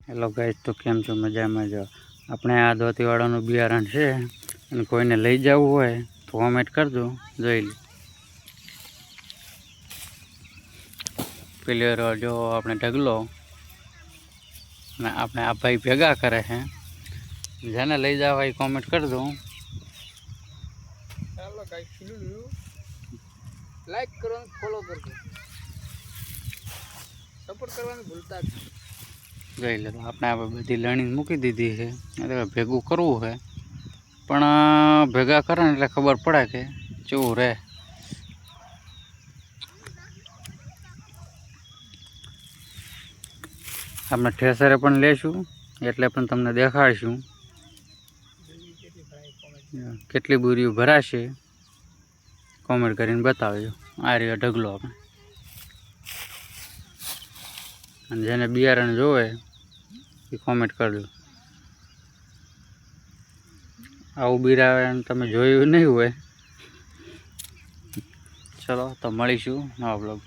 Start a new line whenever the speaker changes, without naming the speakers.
Hello guys, તો કેમ છો? મજામાં જો. આપણે આ ધોતીવાળાનું બિયારણ છે અને કોઈને લઈ જવું હોય તો કોમેન્ટ કરજો, જોઈ લે. પેલી વાર જો આપણે ઢગલો અને આપણે આ ભાઈ ભેગા કરે છે. જેને લઈ જવા એ કોમેન્ટ કરજો.
ચાલો ગાઈસ, લાઈક કરો અને ફોલો કરજો, સપોર્ટ કરવાનું ભૂલતા જ નહીં.
જોઈ લે, આપણે આ બધી લણી મૂકી દીધી છે. એટલે ભેગું કરવું છે, પણ ભેગા કરે ને એટલે ખબર પડે કે કેવું રહે. આપણે ઠેસરે પણ લેશું એટલે પણ તમને દેખાડશું કેટલી બોરીઓ ભરાશે. કોમેન્ટ કરીને બતાવજો. આ રહ્યો ઢગલો આપણે. અને જેને બિયારણ જોવે એ કોમેન્ટ કરજો. આવું બિયારણ તમે જોયું નહીં હોય. ચલો તો મળીશું નવા બ્લોગ.